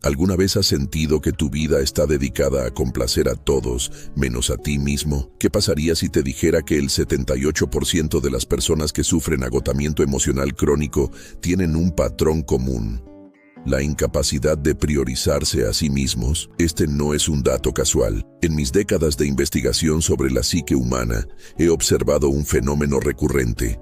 ¿Alguna vez has sentido que tu vida está dedicada a complacer a todos, menos a ti mismo? ¿Qué pasaría si te dijera que el 78% de las personas que sufren agotamiento emocional crónico tienen un patrón común? La incapacidad de priorizarse a sí mismos. Este no es un dato casual. En mis décadas de investigación sobre la psique humana, he observado un fenómeno recurrente.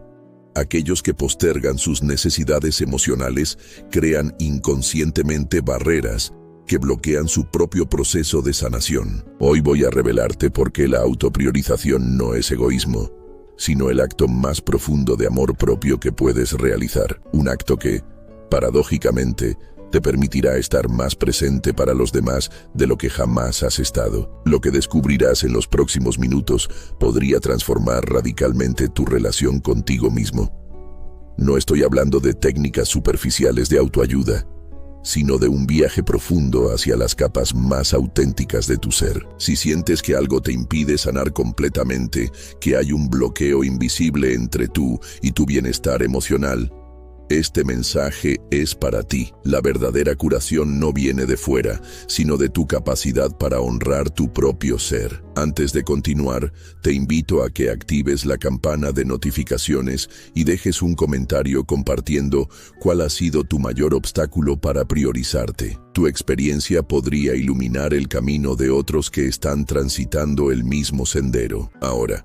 Aquellos que postergan sus necesidades emocionales crean inconscientemente barreras que bloquean su propio proceso de sanación. Hoy voy a revelarte por qué la autopriorización no es egoísmo, sino el acto más profundo de amor propio que puedes realizar. Un acto que, paradójicamente, te permitirá estar más presente para los demás de lo que jamás has estado. Lo que descubrirás en los próximos minutos podría transformar radicalmente tu relación contigo mismo. No estoy hablando de técnicas superficiales de autoayuda, sino de un viaje profundo hacia las capas más auténticas de tu ser. Si sientes que algo te impide sanar completamente, que hay un bloqueo invisible entre tú y tu bienestar emocional, este mensaje es para ti. La verdadera curación no viene de fuera, sino de tu capacidad para honrar tu propio ser. Antes de continuar, te invito a que actives la campana de notificaciones y dejes un comentario compartiendo cuál ha sido tu mayor obstáculo para priorizarte. Tu experiencia podría iluminar el camino de otros que están transitando el mismo sendero. Ahora,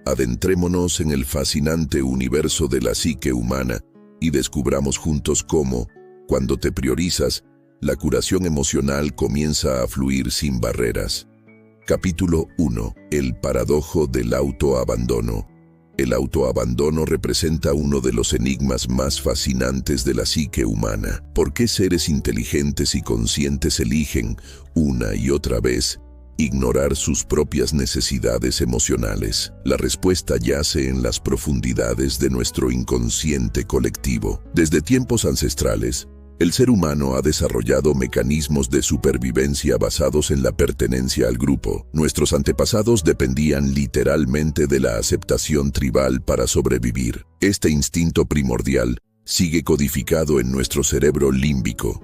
adentrémonos en el fascinante universo de la psique humana y descubramos juntos cómo, cuando te priorizas, la curación emocional comienza a fluir sin barreras. Capítulo 1. El paradojo del autoabandono. El autoabandono representa uno de los enigmas más fascinantes de la psique humana. ¿Por qué seres inteligentes y conscientes eligen, una y otra vez, ignorar sus propias necesidades emocionales? La respuesta yace en las profundidades de nuestro inconsciente colectivo. Desde tiempos ancestrales, el ser humano ha desarrollado mecanismos de supervivencia basados en la pertenencia al grupo. Nuestros antepasados dependían literalmente de la aceptación tribal para sobrevivir. Este instinto primordial sigue codificado en nuestro cerebro límbico,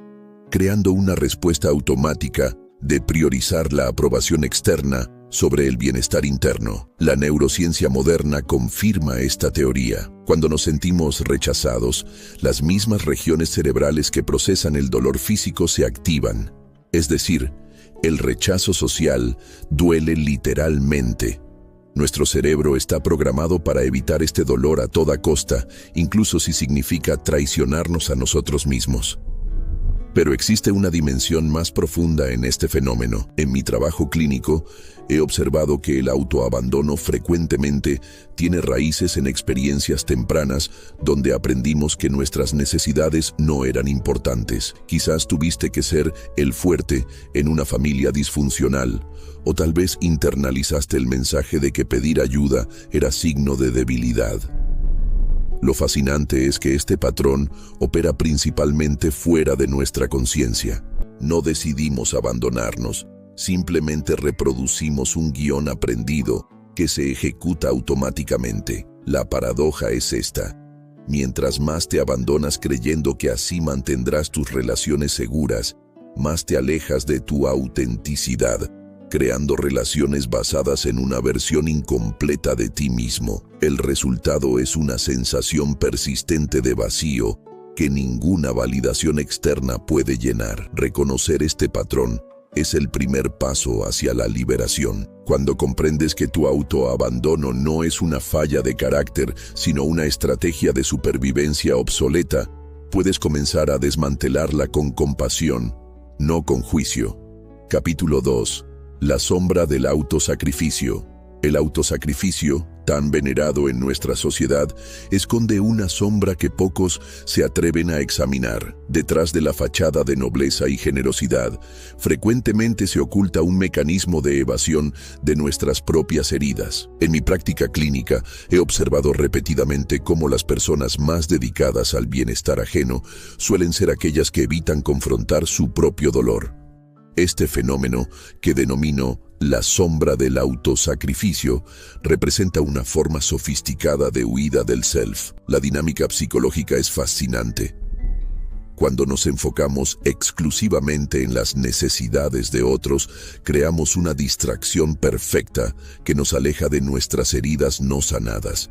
creando una respuesta automática de priorizar la aprobación externa sobre el bienestar interno. La neurociencia moderna confirma esta teoría. Cuando nos sentimos rechazados, las mismas regiones cerebrales que procesan el dolor físico se activan. Es decir, el rechazo social duele literalmente. Nuestro cerebro está programado para evitar este dolor a toda costa, incluso si significa traicionarnos a nosotros mismos. Pero existe una dimensión más profunda en este fenómeno. En mi trabajo clínico, he observado que el autoabandono frecuentemente tiene raíces en experiencias tempranas donde aprendimos que nuestras necesidades no eran importantes. Quizás tuviste que ser el fuerte en una familia disfuncional, o tal vez internalizaste el mensaje de que pedir ayuda era signo de debilidad. Lo fascinante es que este patrón opera principalmente fuera de nuestra conciencia. No decidimos abandonarnos, simplemente reproducimos un guión aprendido que se ejecuta automáticamente. La paradoja es esta: mientras más te abandonas creyendo que así mantendrás tus relaciones seguras, más te alejas de tu autenticidad, creando relaciones basadas en una versión incompleta de ti mismo. El resultado es una sensación persistente de vacío que ninguna validación externa puede llenar. Reconocer este patrón es el primer paso hacia la liberación. Cuando comprendes que tu autoabandono no es una falla de carácter, sino una estrategia de supervivencia obsoleta, puedes comenzar a desmantelarla con compasión, no con juicio. Capítulo 2. La sombra del autosacrificio. El autosacrificio, tan venerado en nuestra sociedad, esconde una sombra que pocos se atreven a examinar. Detrás de la fachada de nobleza y generosidad, frecuentemente se oculta un mecanismo de evasión de nuestras propias heridas. En mi práctica clínica, he observado repetidamente cómo las personas más dedicadas al bienestar ajeno suelen ser aquellas que evitan confrontar su propio dolor. Este fenómeno, que denomino la sombra del autosacrificio, representa una forma sofisticada de huida del self. La dinámica psicológica es fascinante. Cuando nos enfocamos exclusivamente en las necesidades de otros, creamos una distracción perfecta que nos aleja de nuestras heridas no sanadas.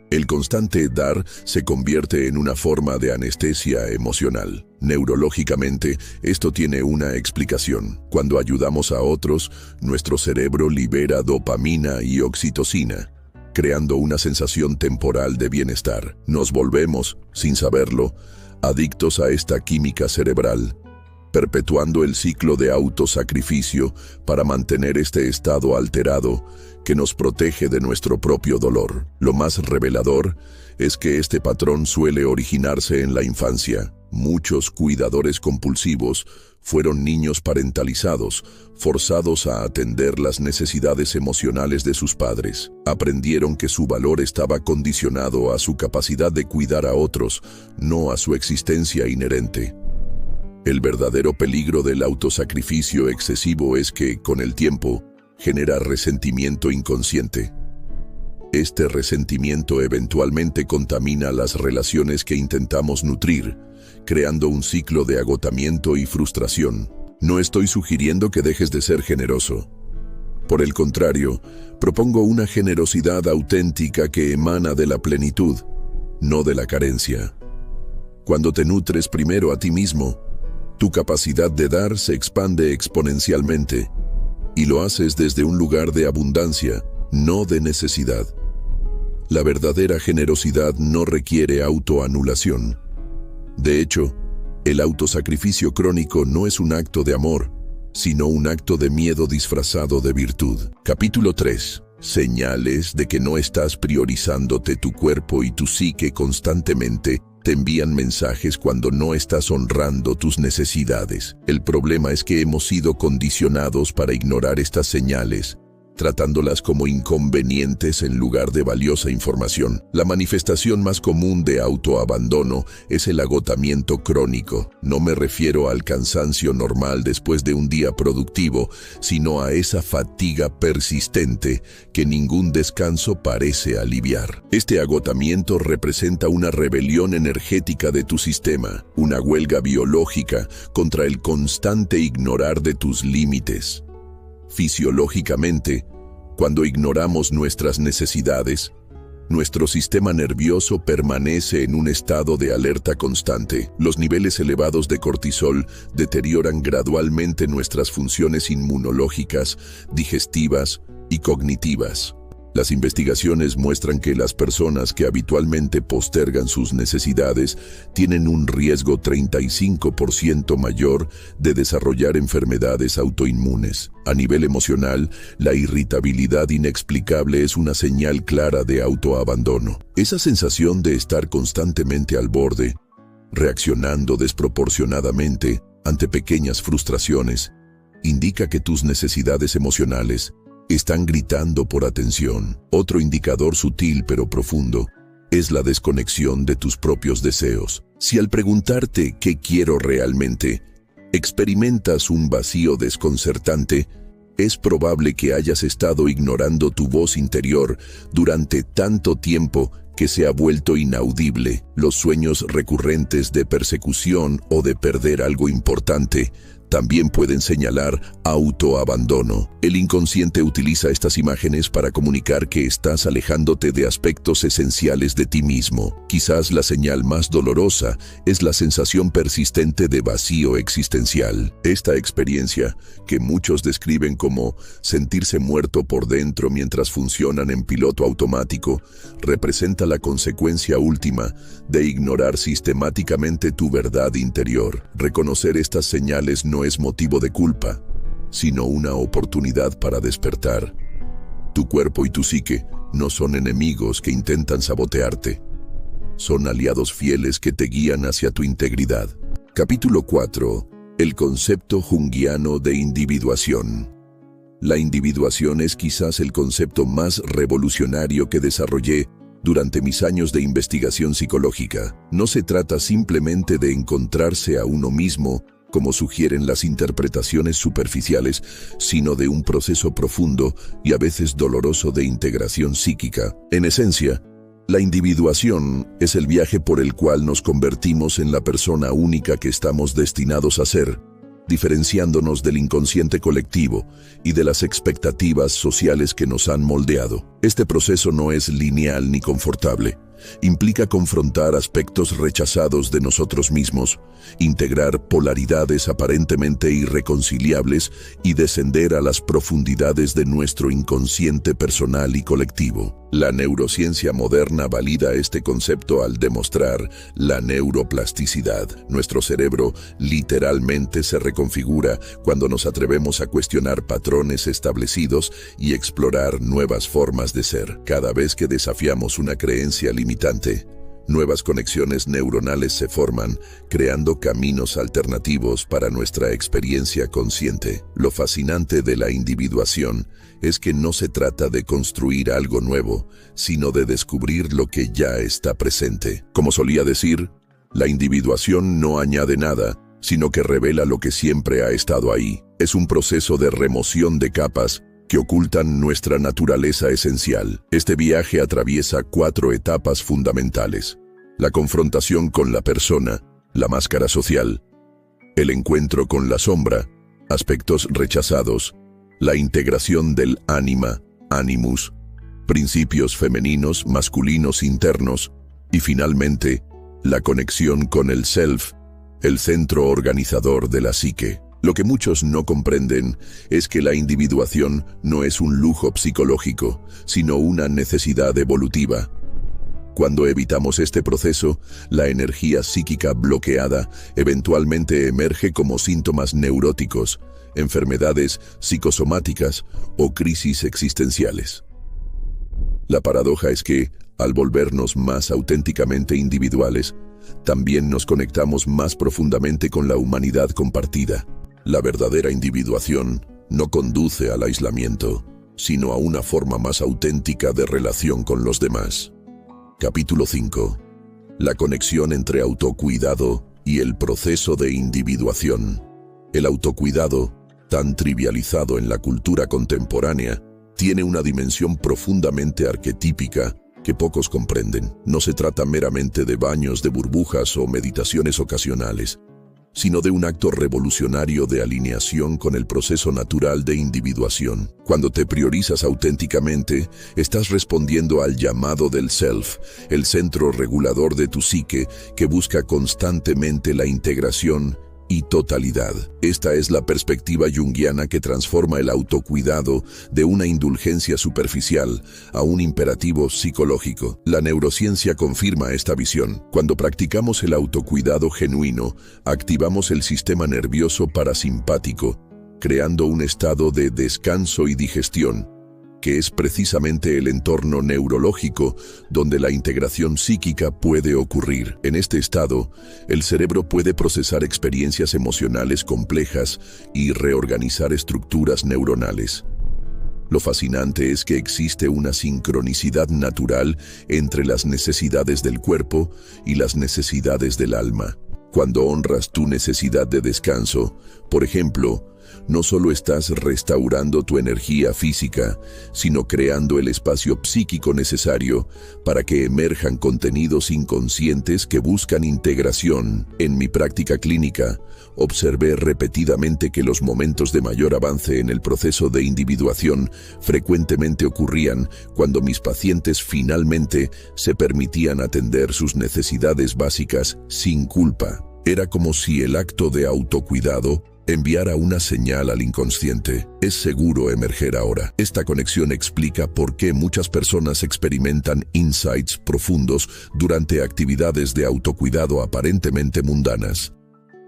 El constante dar se convierte en una forma de anestesia emocional. Neurológicamente, esto tiene una explicación. Cuando ayudamos a otros, nuestro cerebro libera dopamina y oxitocina, creando una sensación temporal de bienestar. Nos volvemos, sin saberlo, adictos a esta química cerebral, perpetuando el ciclo de autosacrificio para mantener este estado alterado que nos protege de nuestro propio dolor. Lo más revelador es que este patrón suele originarse en la infancia. Muchos cuidadores compulsivos fueron niños parentalizados, forzados a atender las necesidades emocionales de sus padres. Aprendieron que su valor estaba condicionado a su capacidad de cuidar a otros, no a su existencia inherente. El verdadero peligro del autosacrificio excesivo es que, con el tiempo, genera resentimiento inconsciente. Este resentimiento eventualmente contamina las relaciones que intentamos nutrir, creando un ciclo de agotamiento y frustración. No estoy sugiriendo que dejes de ser generoso. Por el contrario, propongo una generosidad auténtica que emana de la plenitud, no de la carencia. Cuando te nutres primero a ti mismo, tu capacidad de dar se expande exponencialmente, y lo haces desde un lugar de abundancia, no de necesidad. La verdadera generosidad no requiere autoanulación. De hecho, el autosacrificio crónico no es un acto de amor, sino un acto de miedo disfrazado de virtud. Capítulo 3. Señales de que no estás priorizándote. Tu cuerpo y tu psique constantemente te envían mensajes cuando no estás honrando tus necesidades. El problema es que hemos sido condicionados para ignorar estas señales, tratándolas como inconvenientes en lugar de valiosa información. La manifestación más común de autoabandono es el agotamiento crónico. No me refiero al cansancio normal después de un día productivo, sino a esa fatiga persistente que ningún descanso parece aliviar. Este agotamiento representa una rebelión energética de tu sistema, una huelga biológica contra el constante ignorar de tus límites. Fisiológicamente, cuando ignoramos nuestras necesidades, nuestro sistema nervioso permanece en un estado de alerta constante. Los niveles elevados de cortisol deterioran gradualmente nuestras funciones inmunológicas, digestivas y cognitivas. Las investigaciones muestran que las personas que habitualmente postergan sus necesidades tienen un riesgo 35% mayor de desarrollar enfermedades autoinmunes. A nivel emocional, la irritabilidad inexplicable es una señal clara de autoabandono. Esa sensación de estar constantemente al borde, reaccionando desproporcionadamente ante pequeñas frustraciones, indica que tus necesidades emocionales están gritando por atención. Otro indicador sutil pero profundo es la desconexión de tus propios deseos. Si al preguntarte ¿qué quiero realmente?, experimentas un vacío desconcertante, es probable que hayas estado ignorando tu voz interior durante tanto tiempo que se ha vuelto inaudible. Los sueños recurrentes de persecución o de perder algo importante también pueden señalar autoabandono. El inconsciente utiliza estas imágenes para comunicar que estás alejándote de aspectos esenciales de ti mismo. Quizás la señal más dolorosa es la sensación persistente de vacío existencial. Esta experiencia, que muchos describen como sentirse muerto por dentro mientras funcionan en piloto automático, representa la consecuencia última de ignorar sistemáticamente tu verdad interior. Reconocer estas señales no es motivo de culpa, sino una oportunidad para despertar. Tu cuerpo y tu psique no son enemigos que intentan sabotearte. Son aliados fieles que te guían hacia tu integridad. Capítulo 4. El concepto junguiano de individuación. La individuación es quizás el concepto más revolucionario que desarrollé durante mis años de investigación psicológica. No se trata simplemente de encontrarse a uno mismo, como sugieren las interpretaciones superficiales, sino de un proceso profundo y a veces doloroso de integración psíquica. En esencia, La individuación es el viaje por el cual nos convertimos en la persona única que estamos destinados a ser, diferenciándonos del inconsciente colectivo y de las expectativas sociales que nos han moldeado. Este proceso no es lineal ni confortable. Implica confrontar aspectos rechazados de nosotros mismos, integrar polaridades aparentemente irreconciliables y descender a las profundidades de nuestro inconsciente personal y colectivo. La neurociencia moderna valida este concepto al demostrar la neuroplasticidad. Nuestro cerebro literalmente se reconfigura cuando nos atrevemos a cuestionar patrones establecidos y explorar nuevas formas de ser. Cada vez que desafiamos una creencia limitante, nuevas conexiones neuronales se forman, creando caminos alternativos para nuestra experiencia consciente. Lo fascinante de la individuación es que no se trata de construir algo nuevo, sino de descubrir lo que ya está presente. Como solía decir, la individuación no añade nada, sino que revela lo que siempre ha estado ahí. Es un proceso de remoción de capas que ocultan nuestra naturaleza esencial. Este viaje atraviesa 4 etapas fundamentales: la confrontación con la persona, la máscara social, el encuentro con la sombra, aspectos rechazados, la integración del ánima, animus, principios femeninos, masculinos internos, y finalmente, la conexión con el self, el centro organizador de la psique. Lo que muchos no comprenden es que la individuación no es un lujo psicológico, sino una necesidad evolutiva. Cuando evitamos este proceso, la energía psíquica bloqueada eventualmente emerge como síntomas neuróticos, enfermedades psicosomáticas o crisis existenciales. La paradoja es que, al volvernos más auténticamente individuales, también nos conectamos más profundamente con la humanidad compartida. La verdadera individuación no conduce al aislamiento, sino a una forma más auténtica de relación con los demás. Capítulo 5. La conexión entre autocuidado y el proceso de individuación. El autocuidado, tan trivializado en la cultura contemporánea, tiene una dimensión profundamente arquetípica que pocos comprenden. No se trata meramente de baños de burbujas o meditaciones ocasionales, sino de un acto revolucionario de alineación con el proceso natural de individuación. Cuando te priorizas auténticamente, estás respondiendo al llamado del self, el centro regulador de tu psique que busca constantemente la integración y totalidad. Esta es la perspectiva junguiana que transforma el autocuidado de una indulgencia superficial a un imperativo psicológico. La neurociencia confirma esta visión. Cuando practicamos el autocuidado genuino, activamos el sistema nervioso parasimpático, creando un estado de descanso y digestión, que es precisamente el entorno neurológico donde la integración psíquica puede ocurrir. En este estado, el cerebro puede procesar experiencias emocionales complejas y reorganizar estructuras neuronales. Lo fascinante es que existe una sincronicidad natural entre las necesidades del cuerpo y las necesidades del alma. Cuando honras tu necesidad de descanso, por ejemplo, no solo estás restaurando tu energía física, sino creando el espacio psíquico necesario para que emerjan contenidos inconscientes que buscan integración. En mi práctica clínica, observé repetidamente que los momentos de mayor avance en el proceso de individuación frecuentemente ocurrían cuando mis pacientes finalmente se permitían atender sus necesidades básicas sin culpa. Era como si el acto de autocuidado enviara una señal al inconsciente. Es seguro emerger ahora. Esta conexión explica por qué muchas personas experimentan insights profundos durante actividades de autocuidado aparentemente mundanas.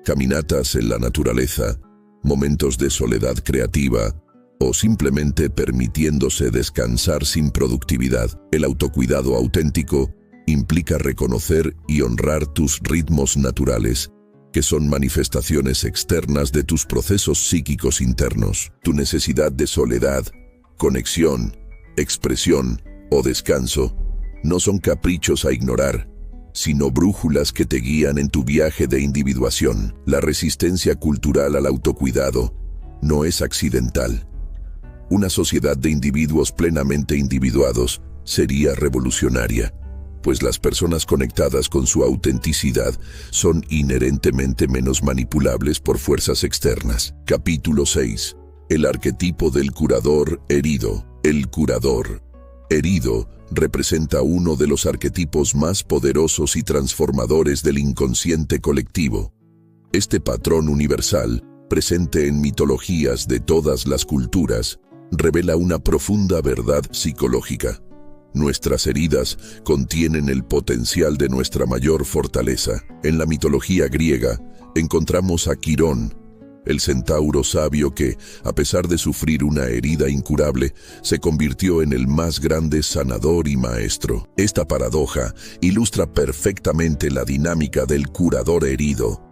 Caminatas en la naturaleza, momentos de soledad creativa, o simplemente permitiéndose descansar sin productividad. El autocuidado auténtico implica reconocer y honrar tus ritmos naturales, que son manifestaciones externas de tus procesos psíquicos internos. Tu necesidad de soledad, conexión, expresión o descanso no son caprichos a ignorar, sino brújulas que te guían en tu viaje de individuación. La resistencia cultural al autocuidado no es accidental. Una sociedad de individuos plenamente individuados sería revolucionaria. pues las personas conectadas con su autenticidad son inherentemente menos manipulables por fuerzas externas. Capítulo 6. El arquetipo del curador herido. El curador herido representa uno de los arquetipos más poderosos y transformadores del inconsciente colectivo. Este patrón universal, presente en mitologías de todas las culturas, revela una profunda verdad psicológica. Nuestras heridas contienen el potencial de nuestra mayor fortaleza. En la mitología griega, encontramos a Quirón, el centauro sabio que, a pesar de sufrir una herida incurable, se convirtió en el más grande sanador y maestro. Esta paradoja ilustra perfectamente la dinámica del curador herido.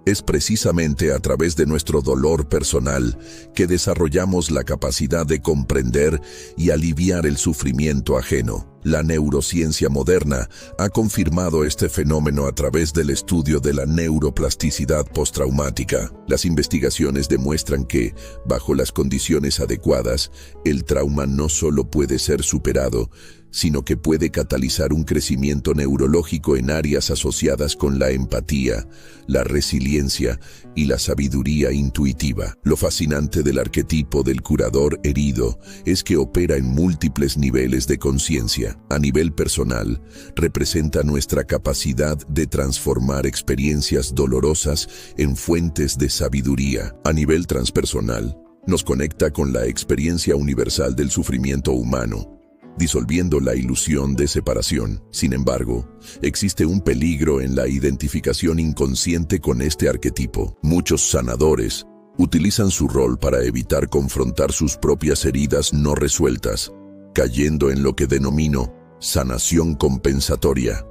Es precisamente a través de nuestro dolor personal que desarrollamos la capacidad de comprender y aliviar el sufrimiento ajeno. La neurociencia moderna ha confirmado este fenómeno a través del estudio de la neuroplasticidad postraumática. Las investigaciones demuestran que, bajo las condiciones adecuadas, el trauma no solo puede ser superado, sino que puede catalizar un crecimiento neurológico en áreas asociadas con la empatía, la resiliencia y la sabiduría intuitiva. Lo fascinante del arquetipo del curador herido es que opera en múltiples niveles de conciencia. A nivel personal, representa nuestra capacidad de transformar experiencias dolorosas en fuentes de sabiduría. A nivel transpersonal, nos conecta con la experiencia universal del sufrimiento humano, disolviendo la ilusión de separación. Sin embargo, existe un peligro en la identificación inconsciente con este arquetipo. Muchos sanadores utilizan su rol para evitar confrontar sus propias heridas no resueltas, cayendo en lo que denomino sanación compensatoria.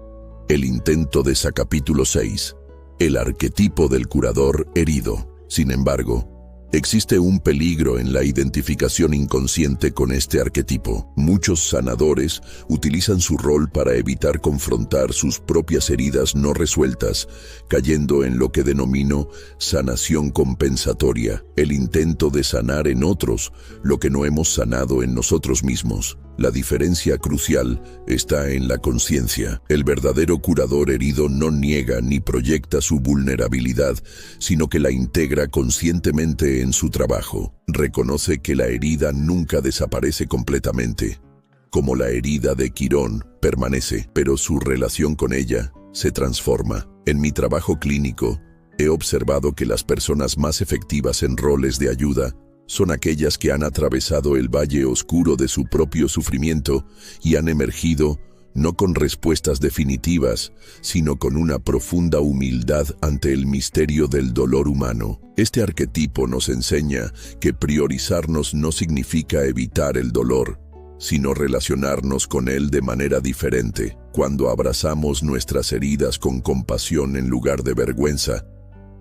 El intento de capítulo 6. El arquetipo del curador herido. Sin embargo, existe un peligro en la identificación inconsciente con este arquetipo. Muchos sanadores utilizan su rol para evitar confrontar sus propias heridas no resueltas, cayendo en lo que denomino sanación compensatoria, el intento de sanar en otros lo que no hemos sanado en nosotros mismos. La diferencia crucial está en la conciencia. El verdadero curador herido no niega ni proyecta su vulnerabilidad, sino que la integra conscientemente en su trabajo. Reconoce que la herida nunca desaparece completamente. Como la herida de Quirón permanece, pero su relación con ella se transforma. En mi trabajo clínico, he observado que las personas más efectivas en roles de ayuda son aquellas que han atravesado el valle oscuro de su propio sufrimiento y han emergido no con respuestas definitivas, sino con una profunda humildad ante el misterio del dolor humano. Este arquetipo nos enseña que priorizarnos no significa evitar el dolor, sino relacionarnos con él de manera diferente. Cuando abrazamos nuestras heridas con compasión en lugar de vergüenza,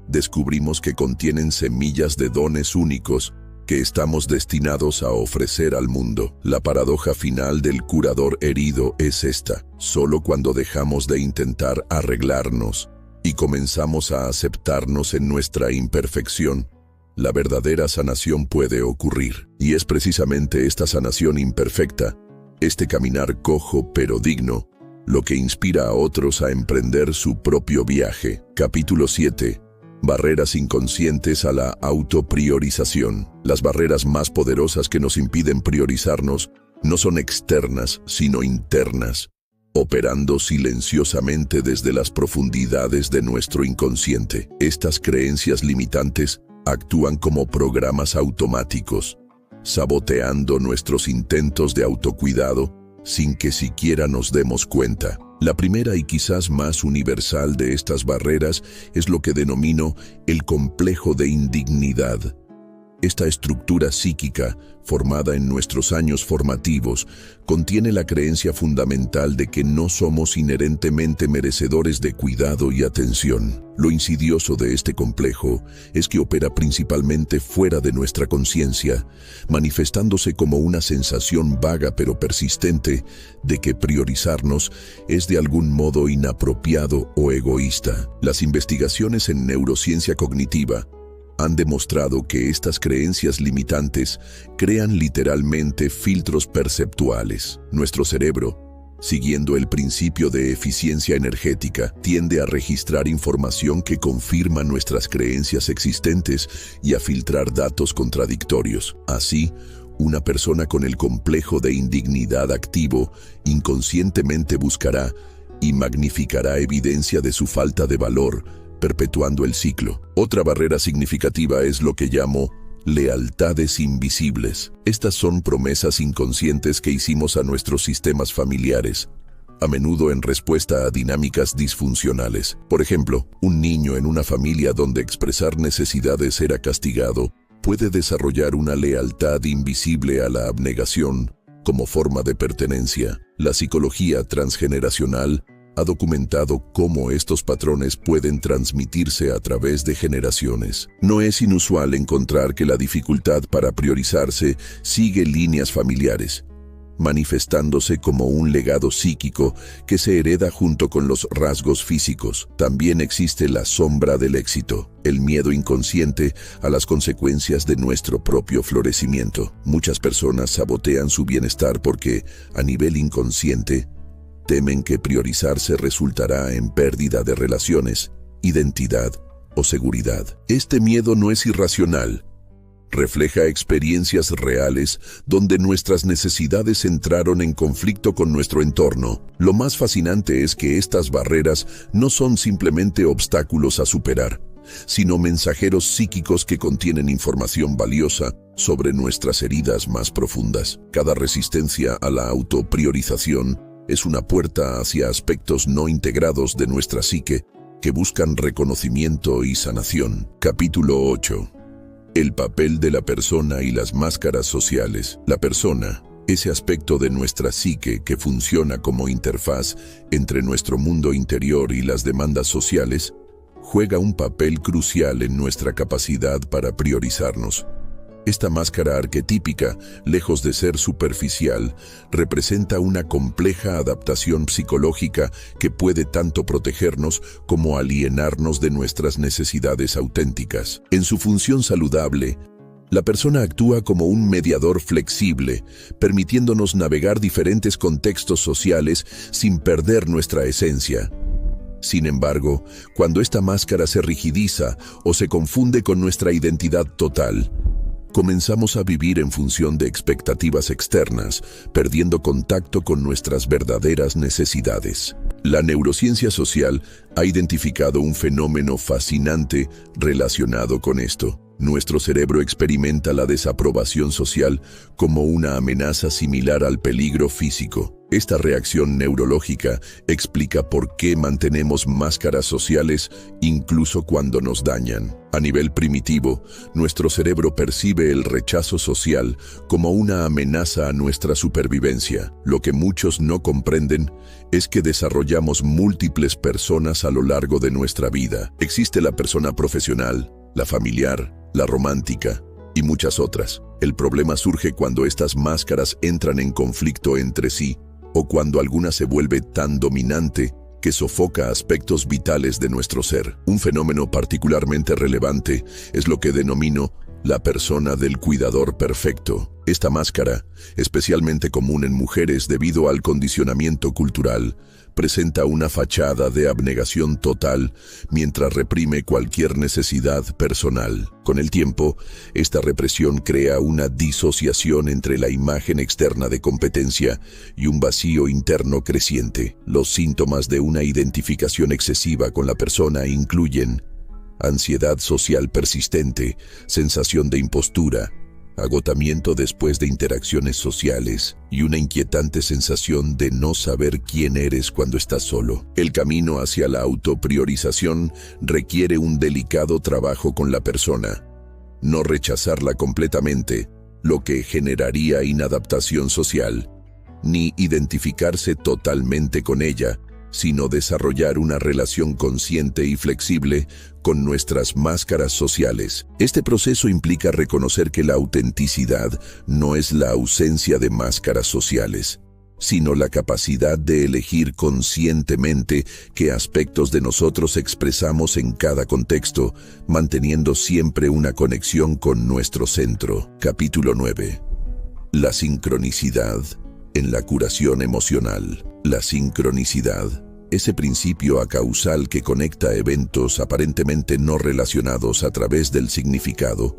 descubrimos que contienen semillas de dones únicos que estamos destinados a ofrecer al mundo. La paradoja final del curador herido es esta: solo cuando dejamos de intentar arreglarnos y comenzamos a aceptarnos en nuestra imperfección, la verdadera sanación puede ocurrir. Y es precisamente esta sanación imperfecta, este caminar cojo pero digno, lo que inspira a otros a emprender su propio viaje. Capítulo 7. Barreras inconscientes a la autopriorización. Las barreras más poderosas que nos impiden priorizarnos no son externas, sino internas, operando silenciosamente desde las profundidades de nuestro inconsciente. Estas creencias limitantes actúan como programas automáticos, saboteando nuestros intentos de autocuidado sin que siquiera nos demos cuenta. La primera y quizás más universal de estas barreras es lo que denomino el complejo de indignidad. Esta estructura psíquica, formada en nuestros años formativos, contiene la creencia fundamental de que no somos inherentemente merecedores de cuidado y atención. Lo insidioso de este complejo es que opera principalmente fuera de nuestra conciencia, manifestándose como una sensación vaga pero persistente de que priorizarnos es de algún modo inapropiado o egoísta. Las investigaciones en neurociencia cognitiva han demostrado que estas creencias limitantes crean literalmente filtros perceptuales. Nuestro cerebro, Siguiendo el principio de eficiencia energética, tiende a registrar información que confirma nuestras creencias existentes y a filtrar datos contradictorios. Así, una persona con el complejo de indignidad activo inconscientemente buscará y magnificará evidencia de su falta de valor, perpetuando el ciclo. Otra barrera significativa es lo que llamo lealtades invisibles. Estas son promesas inconscientes que hicimos a nuestros sistemas familiares, a menudo en respuesta a dinámicas disfuncionales. Por ejemplo, un niño en una familia donde expresar necesidades era castigado puede desarrollar una lealtad invisible a la abnegación como forma de pertenencia. La psicología transgeneracional ha documentado cómo estos patrones pueden transmitirse a través de generaciones. No es inusual encontrar que la dificultad para priorizarse sigue líneas familiares, manifestándose como un legado psíquico que se hereda junto con los rasgos físicos. También existe la sombra del éxito, el miedo inconsciente a las consecuencias de nuestro propio florecimiento. Muchas personas sabotean su bienestar porque, a nivel inconsciente, temen que priorizarse resultará en pérdida de relaciones, identidad o seguridad. Este miedo no es irracional. Refleja experiencias reales donde nuestras necesidades entraron en conflicto con nuestro entorno. Lo más fascinante es que estas barreras no son simplemente obstáculos a superar, sino mensajeros psíquicos que contienen información valiosa sobre nuestras heridas más profundas. Cada resistencia a la autopriorización es una puerta hacia aspectos no integrados de nuestra psique que buscan reconocimiento y sanación. Capítulo 8. El papel de la persona y las máscaras sociales. La persona, ese aspecto de nuestra psique que funciona como interfaz entre nuestro mundo interior y las demandas sociales, juega un papel crucial en nuestra capacidad para priorizarnos. Esta máscara arquetípica, lejos de ser superficial, representa una compleja adaptación psicológica que puede tanto protegernos como alienarnos de nuestras necesidades auténticas. En su función saludable, la persona actúa como un mediador flexible, permitiéndonos navegar diferentes contextos sociales sin perder nuestra esencia. Sin embargo, cuando esta máscara se rigidiza o se confunde con nuestra identidad total, comenzamos a vivir en función de expectativas externas, perdiendo contacto con nuestras verdaderas necesidades. La neurociencia social ha identificado un fenómeno fascinante relacionado con esto. Nuestro cerebro experimenta la desaprobación social como una amenaza similar al peligro físico. Esta reacción neurológica explica por qué mantenemos máscaras sociales incluso cuando nos dañan. A nivel primitivo, nuestro cerebro percibe el rechazo social como una amenaza a nuestra supervivencia. Lo que muchos no comprenden es que desarrollamos múltiples personas a lo largo de nuestra vida. Existe la persona profesional, la familiar, la romántica y muchas otras. El problema surge cuando estas máscaras entran en conflicto entre sí o cuando alguna se vuelve tan dominante que sofoca aspectos vitales de nuestro ser. Un fenómeno particularmente relevante es lo que denomino la persona del cuidador perfecto. Esta máscara, especialmente común en mujeres debido al condicionamiento cultural, presenta una fachada de abnegación total mientras reprime cualquier necesidad personal. Con el tiempo, esta represión crea una disociación entre la imagen externa de competencia y un vacío interno creciente. Los síntomas de una identificación excesiva con la persona incluyen ansiedad social persistente, sensación de impostura, agotamiento después de interacciones sociales y una inquietante sensación de no saber quién eres cuando estás solo. El camino hacia la autopriorización requiere un delicado trabajo con la persona. No rechazarla completamente, lo que generaría inadaptación social, ni identificarse totalmente con ella, sino desarrollar una relación consciente y flexible con nuestras máscaras sociales. Este proceso implica reconocer que la autenticidad no es la ausencia de máscaras sociales, sino la capacidad de elegir conscientemente qué aspectos de nosotros expresamos en cada contexto, manteniendo siempre una conexión con nuestro centro. Capítulo 9. La sincronicidad en la curación emocional. La sincronicidad, ese principio acausal que conecta eventos aparentemente no relacionados a través del significado,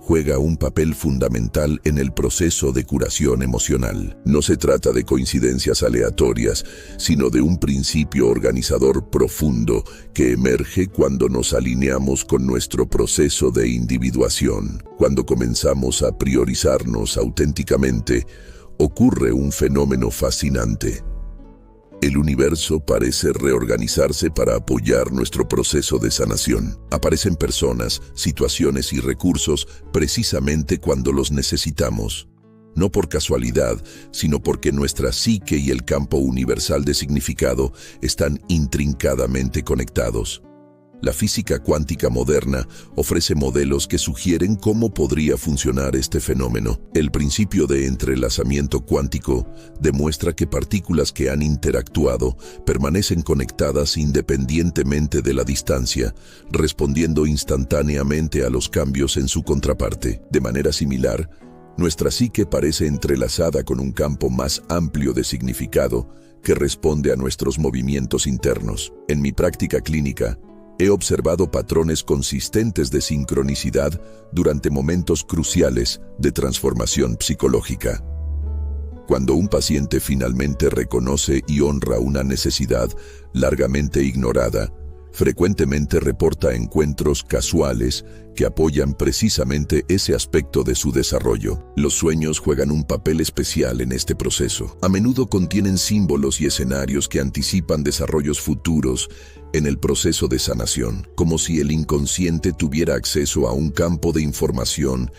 juega un papel fundamental en el proceso de curación emocional. No se trata de coincidencias aleatorias, sino de un principio organizador profundo que emerge cuando nos alineamos con nuestro proceso de individuación. Cuando comenzamos a priorizarnos auténticamente, ocurre un fenómeno fascinante. El universo parece reorganizarse para apoyar nuestro proceso de sanación. Aparecen personas, situaciones y recursos precisamente cuando los necesitamos. No por casualidad, sino porque nuestra psique y el campo universal de significado están intrincadamente conectados. La física cuántica moderna ofrece modelos que sugieren cómo podría funcionar este fenómeno. El principio de entrelazamiento cuántico demuestra que partículas que han interactuado permanecen conectadas independientemente de la distancia, respondiendo instantáneamente a los cambios en su contraparte. De manera similar, nuestra psique parece entrelazada con un campo más amplio de significado que responde a nuestros movimientos internos. En mi práctica clínica, he observado patrones consistentes de sincronicidad durante momentos cruciales de transformación psicológica. Cuando un paciente finalmente reconoce y honra una necesidad largamente ignorada, frecuentemente reporta encuentros casuales que apoyan precisamente ese aspecto de su desarrollo. Los sueños juegan un papel especial en este proceso. A menudo contienen símbolos y escenarios que anticipan desarrollos futuros en el proceso de sanación, como si el inconsciente tuviera acceso a un campo de información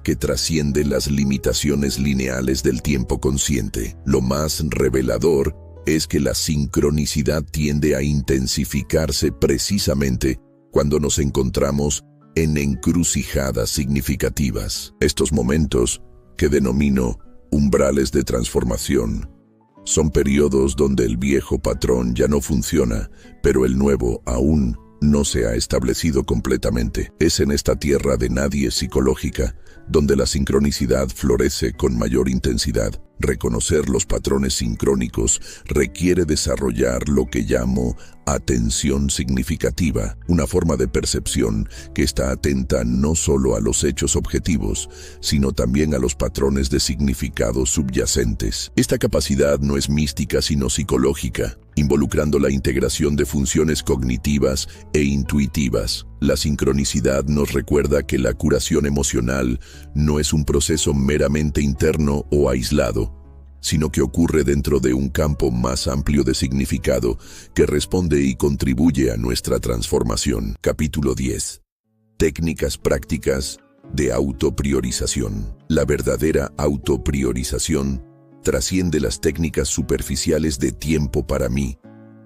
que trasciende las limitaciones lineales del tiempo consciente. Lo más revelador es que la sincronicidad tiende a intensificarse precisamente cuando nos encontramos en encrucijadas significativas. Estos momentos, que denomino umbrales de transformación, son periodos donde el viejo patrón ya no funciona, pero el nuevo aún no se ha establecido completamente. Es en esta tierra de nadie psicológica donde la sincronicidad florece con mayor intensidad. Reconocer los patrones sincrónicos requiere desarrollar lo que llamo atención significativa, una forma de percepción que está atenta no solo a los hechos objetivos, sino también a los patrones de significado subyacentes. Esta capacidad no es mística sino psicológica, involucrando la integración de funciones cognitivas e intuitivas. La sincronicidad nos recuerda que la curación emocional no es un proceso meramente interno o aislado, sino que ocurre dentro de un campo más amplio de significado que responde y contribuye a nuestra transformación. Capítulo 10. Técnicas prácticas de autopriorización. La verdadera autopriorización trasciende las técnicas superficiales de tiempo para mí,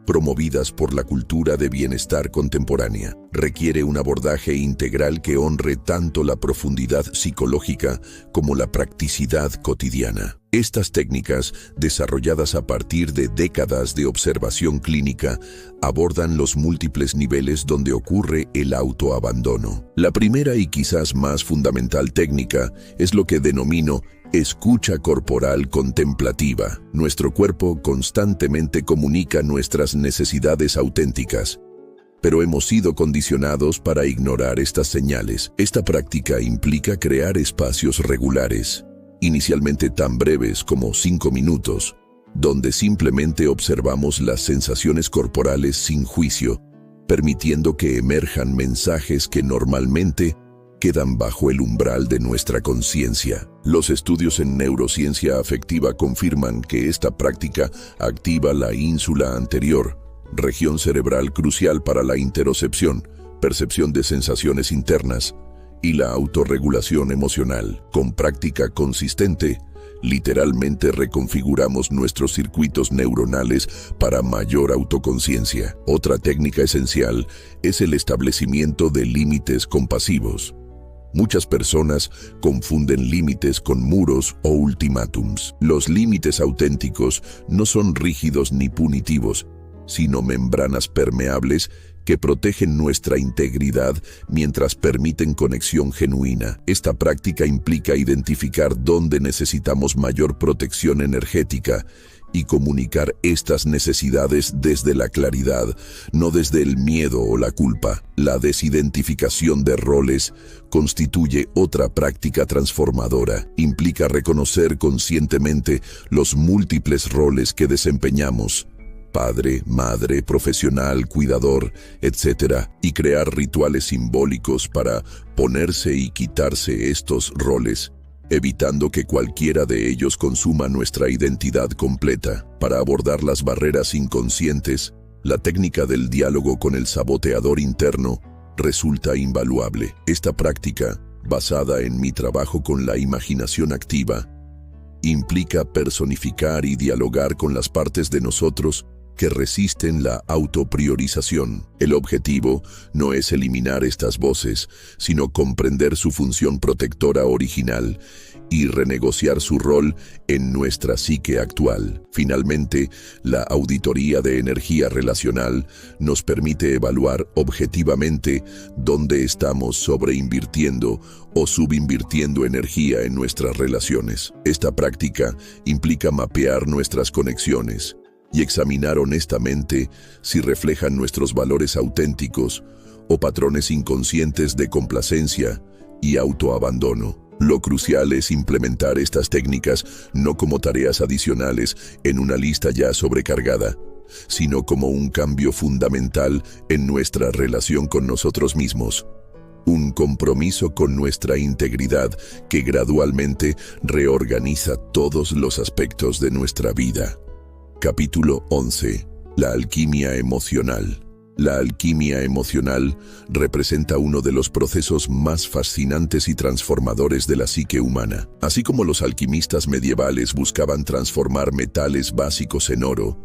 promovidas por la cultura de bienestar contemporánea. Requiere un abordaje integral que honre tanto la profundidad psicológica como la practicidad cotidiana. Estas técnicas, desarrolladas a partir de décadas de observación clínica, abordan los múltiples niveles donde ocurre el autoabandono. La primera y quizás más fundamental técnica es lo que denomino escucha corporal contemplativa. Nuestro cuerpo constantemente comunica nuestras necesidades auténticas, pero hemos sido condicionados para ignorar estas señales. Esta práctica implica crear espacios regulares, inicialmente tan breves como 5 minutos, donde simplemente observamos las sensaciones corporales sin juicio, permitiendo que emerjan mensajes que normalmente quedan bajo el umbral de nuestra conciencia. Los estudios en neurociencia afectiva confirman que esta práctica activa la ínsula anterior, región cerebral crucial para la interocepción, percepción de sensaciones internas y la autorregulación emocional. Con práctica consistente, literalmente reconfiguramos nuestros circuitos neuronales para mayor autoconciencia. Otra técnica esencial es el establecimiento de límites compasivos. Muchas personas confunden límites con muros o ultimátums. Los límites auténticos no son rígidos ni punitivos, sino membranas permeables que protegen nuestra integridad mientras permiten conexión genuina. Esta práctica implica identificar dónde necesitamos mayor protección energética y comunicar estas necesidades desde la claridad, no desde el miedo o la culpa. La desidentificación de roles constituye otra práctica transformadora. Implica reconocer conscientemente los múltiples roles que desempeñamos: padre, madre, profesional, cuidador, etc., y crear rituales simbólicos para ponerse y quitarse estos roles, evitando que cualquiera de ellos consuma nuestra identidad completa. Para abordar las barreras inconscientes, la técnica del diálogo con el saboteador interno resulta invaluable. Esta práctica, basada en mi trabajo con la imaginación activa, implica personificar y dialogar con las partes de nosotros que resisten la autopriorización. El objetivo no es eliminar estas voces, sino comprender su función protectora original y renegociar su rol en nuestra psique actual. Finalmente, la auditoría de energía relacional nos permite evaluar objetivamente dónde estamos sobreinvirtiendo o subinvirtiendo energía en nuestras relaciones. Esta práctica implica mapear nuestras conexiones y examinar honestamente si reflejan nuestros valores auténticos o patrones inconscientes de complacencia y autoabandono. Lo crucial es implementar estas técnicas no como tareas adicionales en una lista ya sobrecargada, sino como un cambio fundamental en nuestra relación con nosotros mismos. Un compromiso con nuestra integridad que gradualmente reorganiza todos los aspectos de nuestra vida. Capítulo 11. La alquimia emocional. La alquimia emocional representa uno de los procesos más fascinantes y transformadores de la psique humana. Así como los alquimistas medievales buscaban transformar metales básicos en oro,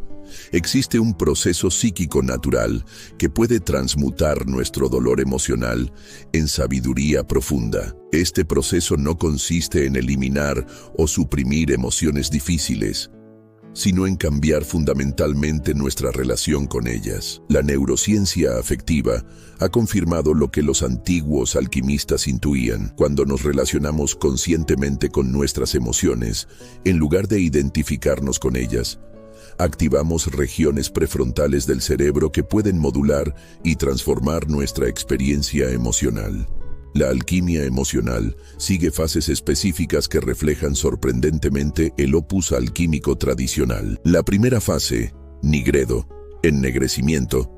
existe un proceso psíquico natural que puede transmutar nuestro dolor emocional en sabiduría profunda. Este proceso no consiste en eliminar o suprimir emociones difíciles, sino en cambiar fundamentalmente nuestra relación con ellas. La neurociencia afectiva ha confirmado lo que los antiguos alquimistas intuían. Cuando nos relacionamos conscientemente con nuestras emociones, en lugar de identificarnos con ellas, activamos regiones prefrontales del cerebro que pueden modular y transformar nuestra experiencia emocional. La alquimia emocional sigue fases específicas que reflejan sorprendentemente el opus alquímico tradicional. La primera fase, nigredo, ennegrecimiento,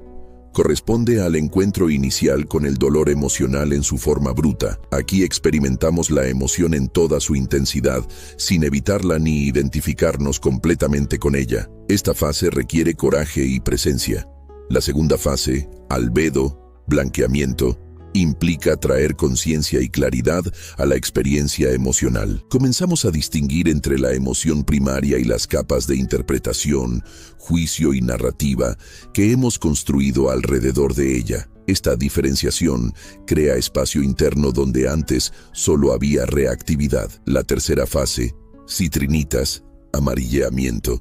corresponde al encuentro inicial con el dolor emocional en su forma bruta. Aquí experimentamos la emoción en toda su intensidad, sin evitarla ni identificarnos completamente con ella. Esta fase requiere coraje y presencia. La segunda fase, albedo, blanqueamiento, implica traer conciencia y claridad a la experiencia emocional. Comenzamos a distinguir entre la emoción primaria y las capas de interpretación, juicio y narrativa que hemos construido alrededor de ella. Esta diferenciación crea espacio interno donde antes solo había reactividad. La tercera fase, citrinitas, amarilleamiento,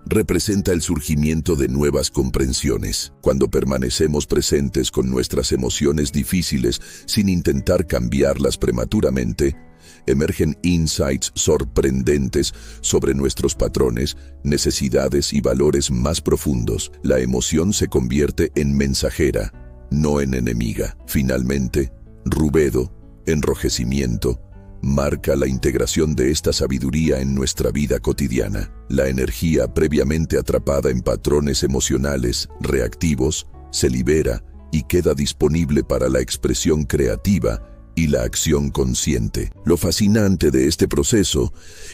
representa el surgimiento de nuevas comprensiones. Cuando permanecemos presentes con nuestras emociones difíciles sin intentar cambiarlas prematuramente, emergen insights sorprendentes sobre nuestros patrones, necesidades y valores más profundos. La emoción se convierte en mensajera, no en enemiga. Finalmente, rubedo, enrojecimiento, marca la integración de esta sabiduría en nuestra vida cotidiana. La energía previamente atrapada en patrones emocionales reactivos se libera y queda disponible para la expresión creativa y la acción consciente. Lo fascinante de este proceso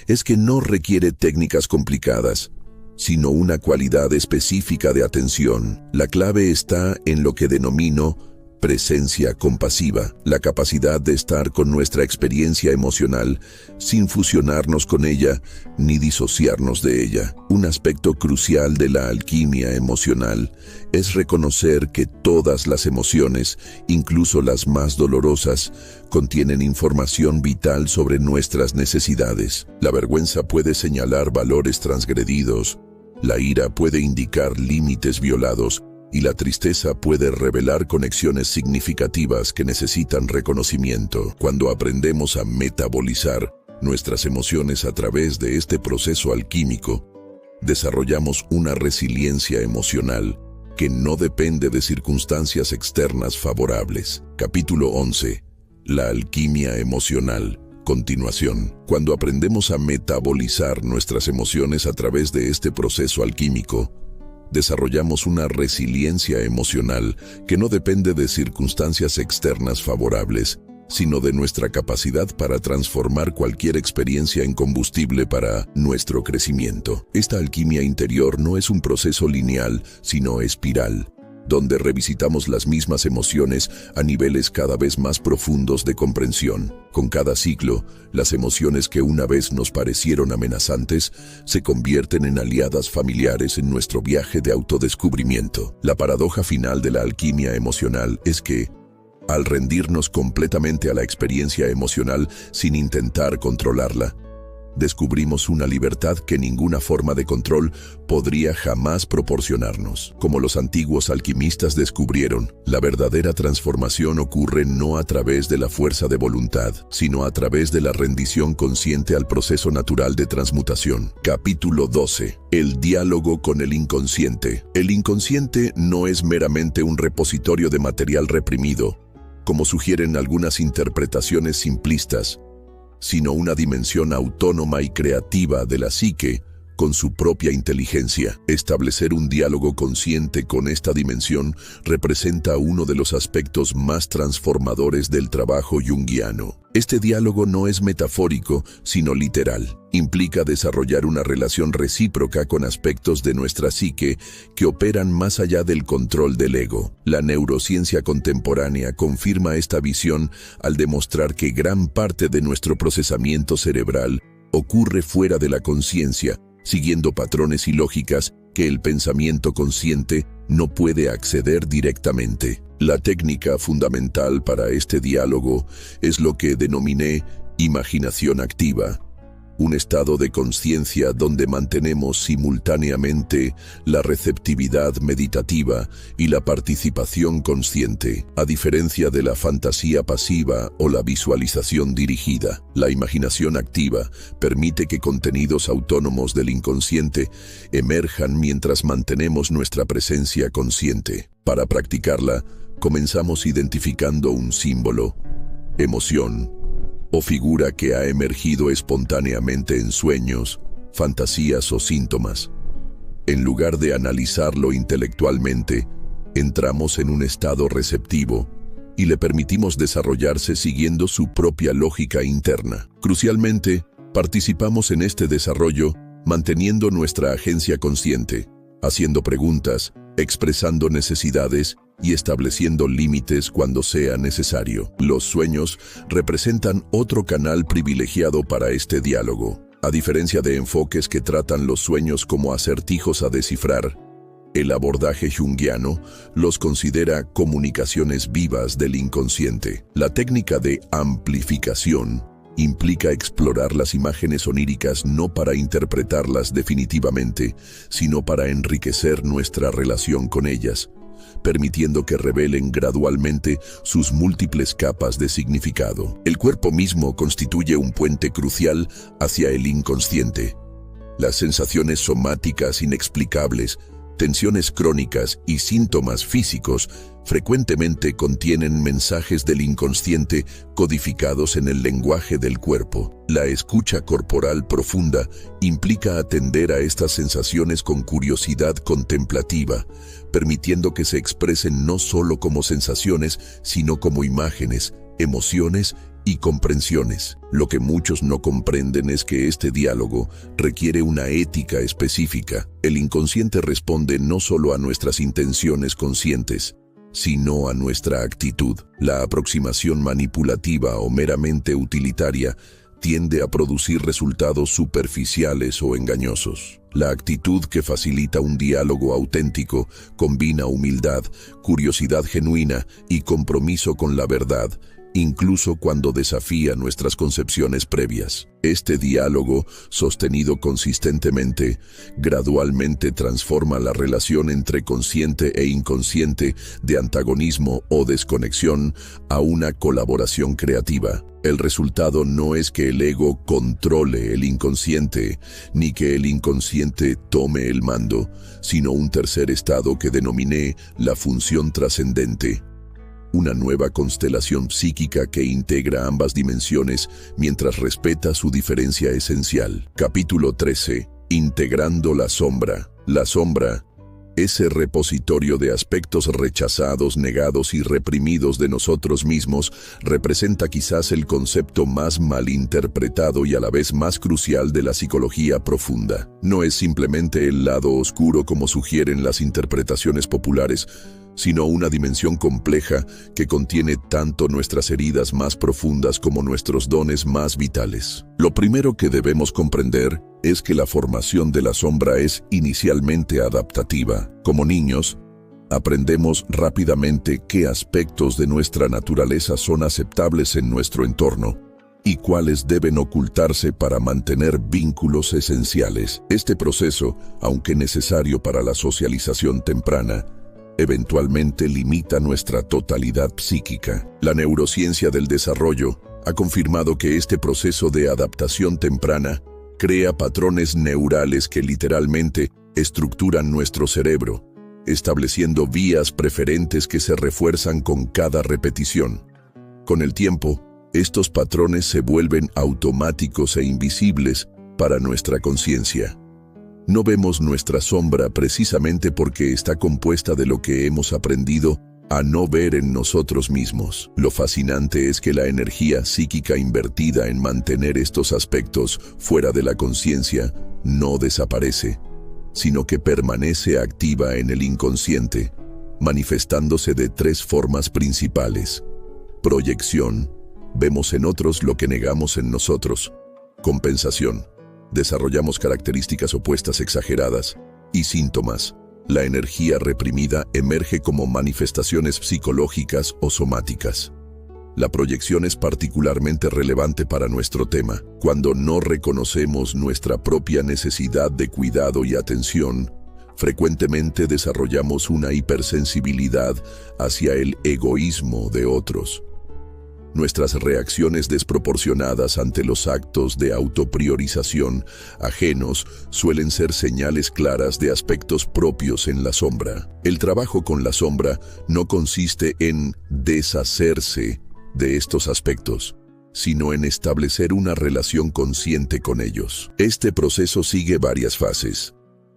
es que no requiere técnicas complicadas, sino una cualidad específica de atención. La clave está en lo que denomino presencia compasiva, la capacidad de estar con nuestra experiencia emocional sin fusionarnos con ella ni disociarnos de ella. Un aspecto crucial de la alquimia emocional es reconocer que todas las emociones, incluso las más dolorosas, contienen información vital sobre nuestras necesidades. La vergüenza puede señalar valores transgredidos, La ira puede indicar límites violados y la tristeza puede revelar conexiones significativas que necesitan reconocimiento. Cuando aprendemos a metabolizar nuestras emociones a través de este proceso alquímico, desarrollamos una resiliencia emocional que no depende de circunstancias externas favorables. Capítulo 11. La alquimia emocional. Continuación. Cuando aprendemos a metabolizar nuestras emociones a través de este proceso alquímico, desarrollamos una resiliencia emocional que no depende de circunstancias externas favorables, sino de nuestra capacidad para transformar cualquier experiencia en combustible para nuestro crecimiento. Esta alquimia interior no es un proceso lineal, sino espiral, donde revisitamos las mismas emociones a niveles cada vez más profundos de comprensión. Con cada ciclo, las emociones que una vez nos parecieron amenazantes se convierten en aliadas familiares en nuestro viaje de autodescubrimiento. La paradoja final de la alquimia emocional es que, al rendirnos completamente a la experiencia emocional sin intentar controlarla, descubrimos una libertad que ninguna forma de control podría jamás proporcionarnos. Como los antiguos alquimistas descubrieron, la verdadera transformación ocurre no a través de la fuerza de voluntad, sino a través de la rendición consciente al proceso natural de transmutación. Capítulo 12. El diálogo con el inconsciente. El inconsciente no es meramente un repositorio de material reprimido, como sugieren algunas interpretaciones simplistas, sino una dimensión autónoma y creativa de la psique con su propia inteligencia. Establecer un diálogo consciente con esta dimensión representa uno de los aspectos más transformadores del trabajo junguiano. Este diálogo no es metafórico, sino literal. Implica desarrollar una relación recíproca con aspectos de nuestra psique que operan más allá del control del ego. La neurociencia contemporánea confirma esta visión al demostrar que gran parte de nuestro procesamiento cerebral ocurre fuera de la conciencia, siguiendo patrones y lógicas que el pensamiento consciente no puede acceder directamente. La técnica fundamental para este diálogo es lo que denominé imaginación activa, un estado de conciencia donde mantenemos simultáneamente la receptividad meditativa y la participación consciente. A diferencia de la fantasía pasiva o la visualización dirigida, la imaginación activa permite que contenidos autónomos del inconsciente emerjan mientras mantenemos nuestra presencia consciente. Para practicarla, comenzamos identificando un símbolo, emoción o figura que ha emergido espontáneamente en sueños, fantasías o síntomas. En lugar de analizarlo intelectualmente, entramos en un estado receptivo y le permitimos desarrollarse siguiendo su propia lógica interna. Crucialmente, participamos en este desarrollo manteniendo nuestra agencia consciente, haciendo preguntas, expresando necesidades y estableciendo límites cuando sea necesario. Los sueños representan otro canal privilegiado para este diálogo. A diferencia de enfoques que tratan los sueños como acertijos a descifrar, el abordaje junguiano los considera comunicaciones vivas del inconsciente. La técnica de amplificación implica explorar las imágenes oníricas no para interpretarlas definitivamente, sino para enriquecer nuestra relación con ellas, permitiendo que revelen gradualmente sus múltiples capas de significado. El cuerpo mismo constituye un puente crucial hacia el inconsciente. Las sensaciones somáticas inexplicables, tensiones crónicas y síntomas físicos frecuentemente contienen mensajes del inconsciente codificados en el lenguaje del cuerpo. La escucha corporal profunda implica atender a estas sensaciones con curiosidad contemplativa, permitiendo que se expresen no solo como sensaciones, sino como imágenes, emociones y comprensiones. Lo que muchos no comprenden es que este diálogo requiere una ética específica. El inconsciente responde no solo a nuestras intenciones conscientes, sino a nuestra actitud. La aproximación manipulativa o meramente utilitaria tiende a producir resultados superficiales o engañosos. La actitud que facilita un diálogo auténtico combina humildad, curiosidad genuina y compromiso con la verdad, incluso cuando desafía nuestras concepciones previas. Este diálogo, sostenido consistentemente, gradualmente transforma la relación entre consciente e inconsciente, de antagonismo o desconexión, a una colaboración creativa. El resultado no es que el ego controle el inconsciente, ni que el inconsciente tome el mando, sino un tercer estado que denominé la función trascendente. Una nueva constelación psíquica que integra ambas dimensiones mientras respeta su diferencia esencial. Capítulo 13. Integrando la sombra. La sombra, ese repositorio de aspectos rechazados, negados y reprimidos de nosotros mismos, representa quizás el concepto más malinterpretado y a la vez más crucial de la psicología profunda. No es simplemente el lado oscuro como sugieren las interpretaciones populares, sino una dimensión compleja que contiene tanto nuestras heridas más profundas como nuestros dones más vitales. Lo primero que debemos comprender es que la formación de la sombra es inicialmente adaptativa. Como niños, aprendemos rápidamente qué aspectos de nuestra naturaleza son aceptables en nuestro entorno y cuáles deben ocultarse para mantener vínculos esenciales. Este proceso, aunque necesario para la socialización temprana, eventualmente limita nuestra totalidad psíquica. La neurociencia del desarrollo ha confirmado que este proceso de adaptación temprana crea patrones neurales que literalmente estructuran nuestro cerebro, estableciendo vías preferentes que se refuerzan con cada repetición. Con el tiempo, estos patrones se vuelven automáticos e invisibles para nuestra conciencia. No vemos nuestra sombra precisamente porque está compuesta de lo que hemos aprendido a no ver en nosotros mismos. Lo fascinante es que la energía psíquica invertida en mantener estos aspectos fuera de la conciencia no desaparece, sino que permanece activa en el inconsciente, manifestándose de tres formas principales. Proyección: vemos en otros lo que negamos en nosotros. Compensación: desarrollamos características opuestas exageradas. Y síntomas: la energía reprimida emerge como manifestaciones psicológicas o somáticas. La proyección es particularmente relevante para nuestro tema. Cuando no reconocemos nuestra propia necesidad de cuidado y atención, frecuentemente desarrollamos una hipersensibilidad hacia el egoísmo de otros. Nuestras reacciones desproporcionadas ante los actos de autopriorización ajenos suelen ser señales claras de aspectos propios en la sombra. El trabajo con la sombra no consiste en deshacerse de estos aspectos, sino en establecer una relación consciente con ellos. Este proceso sigue varias fases: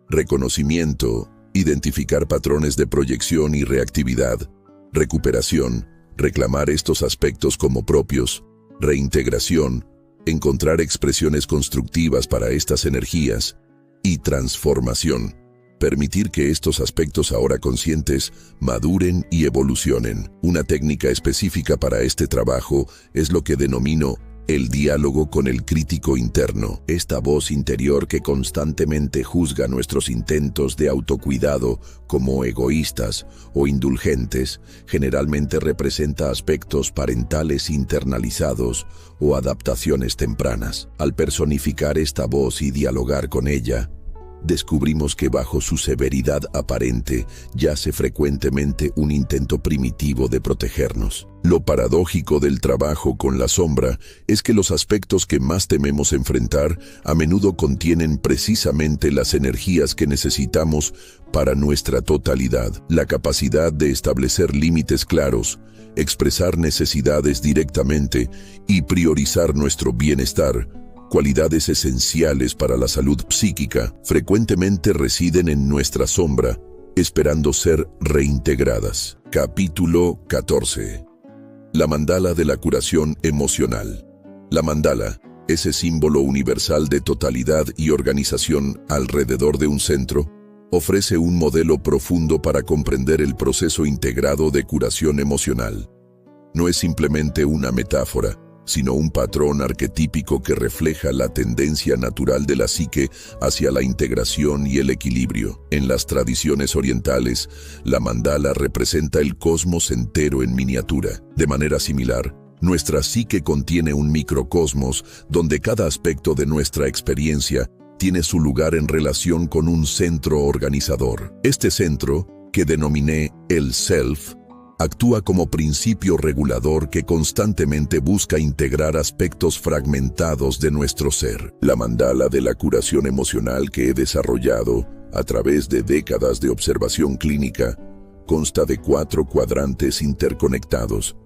reconocimiento, identificar patrones de proyección y reactividad; recuperación, reclamar estos aspectos como propios; reintegración, encontrar expresiones constructivas para estas energías; y transformación, permitir que estos aspectos ahora conscientes maduren y evolucionen. Una técnica específica para este trabajo es lo que denomino el diálogo con el crítico interno. Esta voz interior que constantemente juzga nuestros intentos de autocuidado como egoístas o indulgentes, generalmente representa aspectos parentales internalizados o adaptaciones tempranas. Al personificar esta voz y dialogar con ella, descubrimos que bajo su severidad aparente yace frecuentemente un intento primitivo de protegernos. Lo paradójico del trabajo con la sombra es que los aspectos que más tememos enfrentar a menudo contienen precisamente las energías que necesitamos para nuestra totalidad. La capacidad de establecer límites claros, expresar necesidades directamente y priorizar nuestro bienestar, cualidades esenciales para la salud psíquica, frecuentemente residen en nuestra sombra, esperando ser reintegradas. Capítulo 14. La mandala de la curación emocional. La mandala, ese símbolo universal de totalidad y organización alrededor de un centro, ofrece un modelo profundo para comprender el proceso integrado de curación emocional. No es simplemente una metáfora, sino un patrón arquetípico que refleja la tendencia natural de la psique hacia la integración y el equilibrio. En las tradiciones orientales, la mandala representa el cosmos entero en miniatura. De manera similar, Nuestra psique contiene un microcosmos donde cada aspecto de nuestra experiencia tiene su lugar en relación con un centro organizador. Este centro, que denominé el Self, actúa como principio regulador que constantemente busca integrar aspectos fragmentados de nuestro ser. La mandala de la curación emocional que he desarrollado a través de décadas de observación clínica consta de 4 cuadrantes interconectados,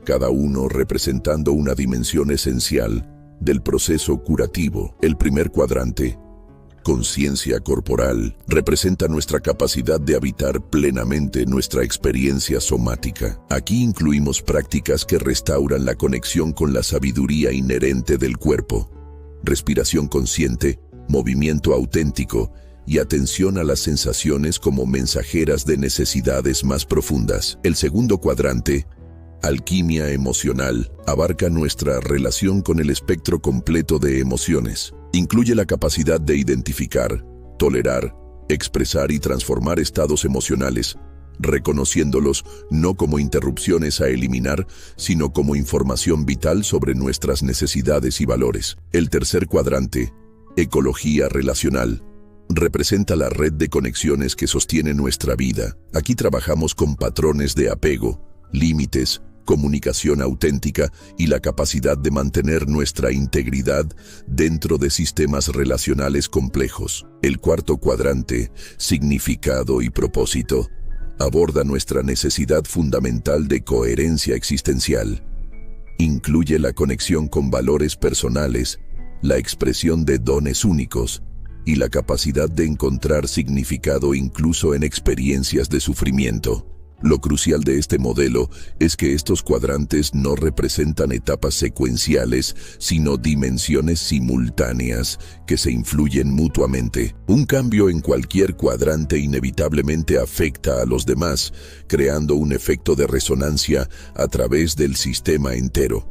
cada uno representando una dimensión esencial del proceso curativo. El primer cuadrante, conciencia corporal, representa nuestra capacidad de habitar plenamente nuestra experiencia somática. Aquí incluimos prácticas que restauran la conexión con la sabiduría inherente del cuerpo, respiración consciente, movimiento auténtico y atención a las sensaciones como mensajeras de necesidades más profundas. El segundo cuadrante, alquimia emocional, abarca nuestra relación con el espectro completo de emociones. Incluye la capacidad de identificar, tolerar, expresar y transformar estados emocionales, reconociéndolos no como interrupciones a eliminar, sino como información vital sobre nuestras necesidades y valores. El tercer cuadrante, ecología relacional, representa la red de conexiones que sostiene nuestra vida. Aquí trabajamos con patrones de apego, límites, comunicación auténtica y la capacidad de mantener nuestra integridad dentro de sistemas relacionales complejos. El cuarto cuadrante, significado y propósito, aborda nuestra necesidad fundamental de coherencia existencial. Incluye la conexión con valores personales, la expresión de dones únicos y la capacidad de encontrar significado incluso en experiencias de sufrimiento. Lo crucial de este modelo es que estos cuadrantes no representan etapas secuenciales, sino dimensiones simultáneas que se influyen mutuamente. Un cambio en cualquier cuadrante inevitablemente afecta a los demás, creando un efecto de resonancia a través del sistema entero.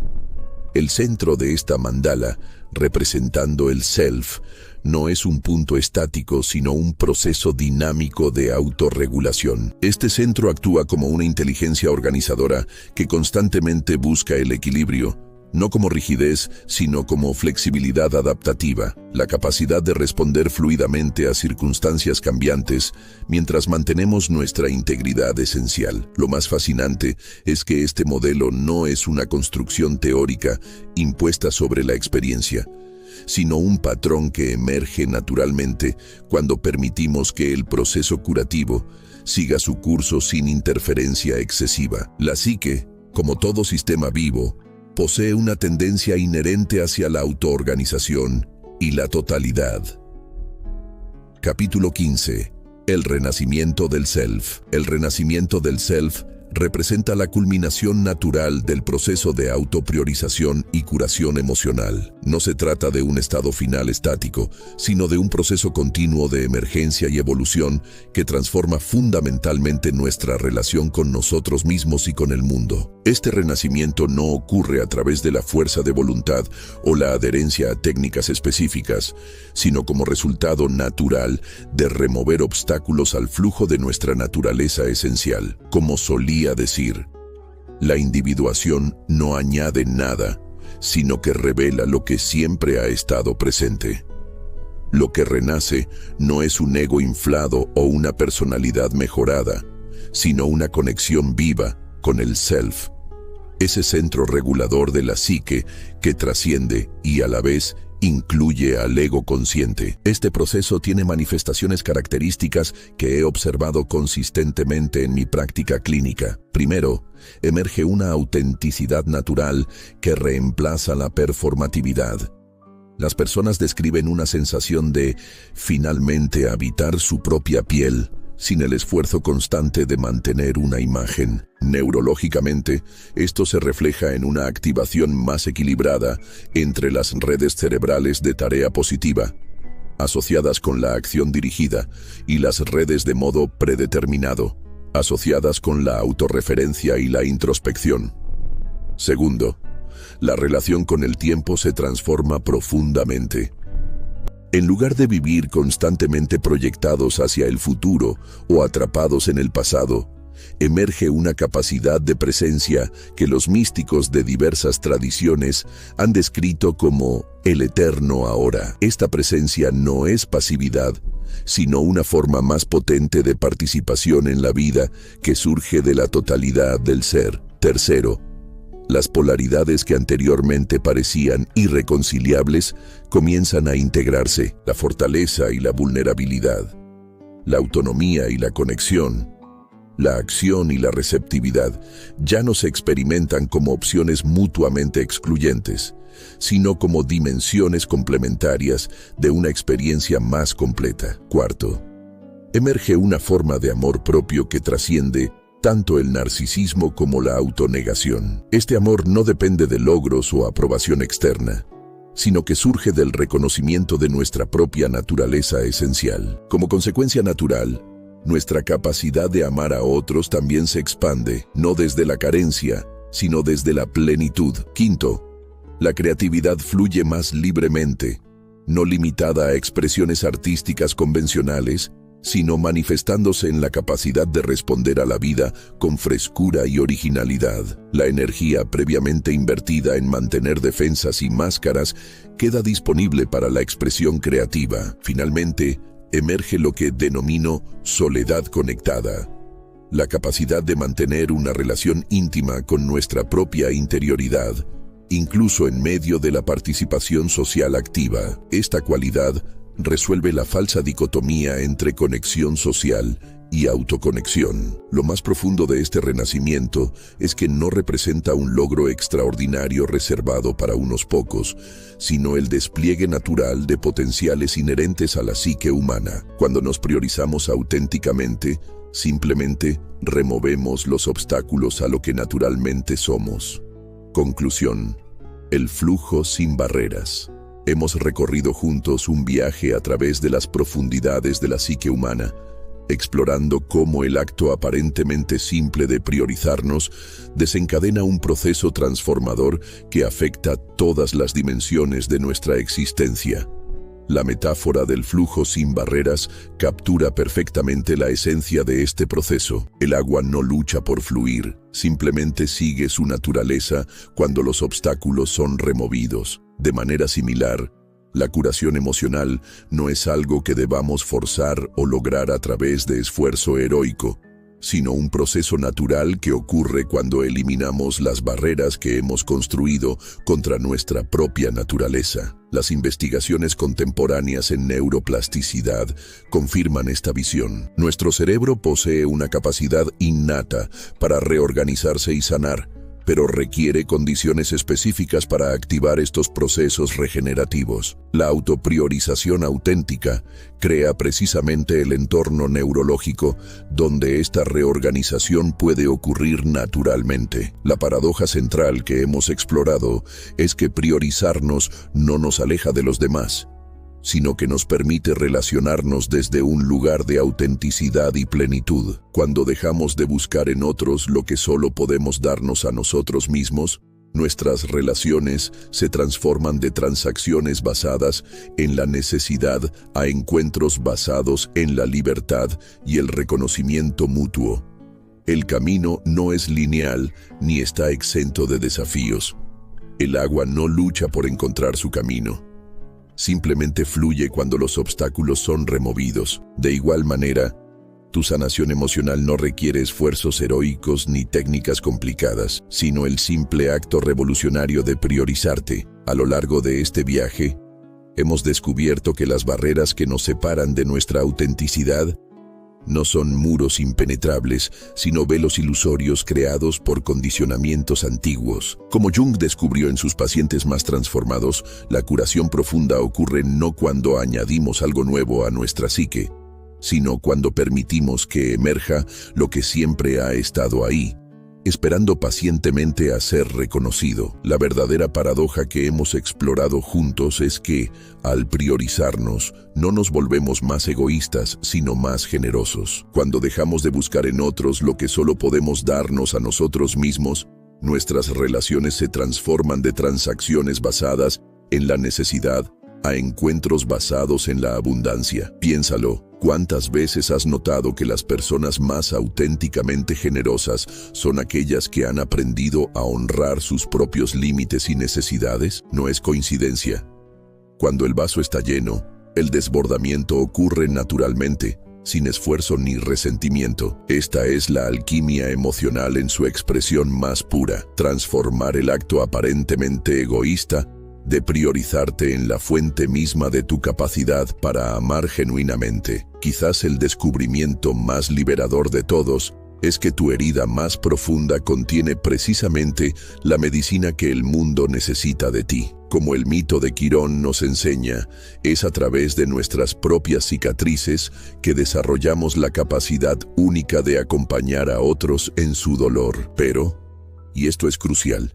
El centro de esta mandala, representando el Self, no es un punto estático, sino un proceso dinámico de autorregulación. Este centro actúa como una inteligencia organizadora que constantemente busca el equilibrio, no como rigidez, sino como flexibilidad adaptativa, la capacidad de responder fluidamente a circunstancias cambiantes mientras mantenemos nuestra integridad esencial. Lo más fascinante es que este modelo no es una construcción teórica impuesta sobre la experiencia, sino un patrón que emerge naturalmente cuando permitimos que el proceso curativo siga su curso sin interferencia excesiva. La psique, como todo sistema vivo, posee una tendencia inherente hacia la autoorganización y la totalidad. Capítulo 15. El renacimiento del Self. El renacimiento del Self representa la culminación natural del proceso de autopriorización y curación emocional. No se trata de un estado final estático, sino de un proceso continuo de emergencia y evolución que transforma fundamentalmente nuestra relación con nosotros mismos y con el mundo. Este renacimiento no ocurre a través de la fuerza de voluntad o la adherencia a técnicas específicas, sino como resultado natural de remover obstáculos al flujo de nuestra naturaleza esencial. Como solía decir, la individuación no añade nada, sino que revela lo que siempre ha estado presente. Lo que renace no es un ego inflado o una personalidad mejorada, sino una conexión viva con el Self, ese centro regulador de la psique que trasciende y a la vez incluye al ego consciente. Este proceso tiene manifestaciones características que he observado consistentemente en mi práctica clínica. Primero, emerge una autenticidad natural que reemplaza la performatividad. Las personas describen una sensación de finalmente habitar su propia piel, sin el esfuerzo constante de mantener una imagen. Neurológicamente, esto se refleja en una activación más equilibrada entre las redes cerebrales de tarea positiva, asociadas con la acción dirigida, y las redes de modo predeterminado, asociadas con la autorreferencia y la introspección. Segundo, la relación con el tiempo se transforma profundamente. En lugar de vivir constantemente proyectados hacia el futuro o atrapados en el pasado, emerge una capacidad de presencia que los místicos de diversas tradiciones han descrito como el eterno ahora. Esta presencia no es pasividad, sino una forma más potente de participación en la vida que surge de la totalidad del ser. Tercero, las polaridades que anteriormente parecían irreconciliables comienzan a integrarse: la fortaleza y la vulnerabilidad, la autonomía y la conexión, la acción y la receptividad. Ya no se experimentan como opciones mutuamente excluyentes, sino como dimensiones complementarias de una experiencia más completa. Cuarto, emerge una forma de amor propio que trasciende tanto el narcisismo como la autonegación. Este amor no depende de logros o aprobación externa, sino que surge del reconocimiento de nuestra propia naturaleza esencial. Como consecuencia natural, nuestra capacidad de amar a otros también se expande, no desde la carencia, sino desde la plenitud. Quinto, la creatividad fluye más libremente, no limitada a expresiones artísticas convencionales, sino manifestándose en la capacidad de responder a la vida con frescura y originalidad. La energía previamente invertida en mantener defensas y máscaras queda disponible para la expresión creativa. Finalmente, emerge lo que denomino soledad conectada, la capacidad de mantener una relación íntima con nuestra propia interioridad, incluso en medio de la participación social activa. Esta cualidad resuelve la falsa dicotomía entre conexión social y autoconexión. Lo más profundo de este renacimiento es que no representa un logro extraordinario reservado para unos pocos, sino el despliegue natural de potenciales inherentes a la psique humana. Cuando nos priorizamos auténticamente, simplemente removemos los obstáculos a lo que naturalmente somos. Conclusión: el flujo sin barreras. Hemos recorrido juntos un viaje a través de las profundidades de la psique humana, explorando cómo el acto aparentemente simple de priorizarnos desencadena un proceso transformador que afecta todas las dimensiones de nuestra existencia. La metáfora del flujo sin barreras captura perfectamente la esencia de este proceso. El agua no lucha por fluir, simplemente sigue su naturaleza cuando los obstáculos son removidos. De manera similar, la curación emocional no es algo que debamos forzar o lograr a través de esfuerzo heroico, sino un proceso natural que ocurre cuando eliminamos las barreras que hemos construido contra nuestra propia naturaleza. Las investigaciones contemporáneas en neuroplasticidad confirman esta visión. Nuestro cerebro posee una capacidad innata para reorganizarse y sanar, pero requiere condiciones específicas para activar estos procesos regenerativos. La autopriorización auténtica crea precisamente el entorno neurológico donde esta reorganización puede ocurrir naturalmente. La paradoja central que hemos explorado es que priorizarnos no nos aleja de los demás, sino que nos permite relacionarnos desde un lugar de autenticidad y plenitud. Cuando dejamos de buscar en otros lo que solo podemos darnos a nosotros mismos, nuestras relaciones se transforman de transacciones basadas en la necesidad a encuentros basados en la libertad y el reconocimiento mutuo. El camino no es lineal ni está exento de desafíos. El agua no lucha por encontrar su camino. Simplemente fluye cuando los obstáculos son removidos. De igual manera, tu sanación emocional no requiere esfuerzos heroicos ni técnicas complicadas, sino el simple acto revolucionario de priorizarte. A lo largo de este viaje, hemos descubierto que las barreras que nos separan de nuestra autenticidad no son muros impenetrables, sino velos ilusorios creados por condicionamientos antiguos. Como Jung descubrió en sus pacientes más transformados, la curación profunda ocurre no cuando añadimos algo nuevo a nuestra psique, sino cuando permitimos que emerja lo que siempre ha estado ahí, esperando pacientemente a ser reconocido. La verdadera paradoja que hemos explorado juntos es que, al priorizarnos, no nos volvemos más egoístas, sino más generosos. Cuando dejamos de buscar en otros lo que solo podemos darnos a nosotros mismos, nuestras relaciones se transforman de transacciones basadas en la necesidad a encuentros basados en la abundancia. Piénsalo, ¿cuántas veces has notado que las personas más auténticamente generosas son aquellas que han aprendido a honrar sus propios límites y necesidades? No es coincidencia. Cuando el vaso está lleno, el desbordamiento ocurre naturalmente, sin esfuerzo ni resentimiento. Esta es la alquimia emocional en su expresión más pura. Transformar el acto aparentemente egoísta de priorizarte en la fuente misma de tu capacidad para amar genuinamente. Quizás el descubrimiento más liberador de todos es que tu herida más profunda contiene precisamente la medicina que el mundo necesita de ti. Como el mito de Quirón nos enseña, es a través de nuestras propias cicatrices que desarrollamos la capacidad única de acompañar a otros en su dolor. Pero, y esto es crucial,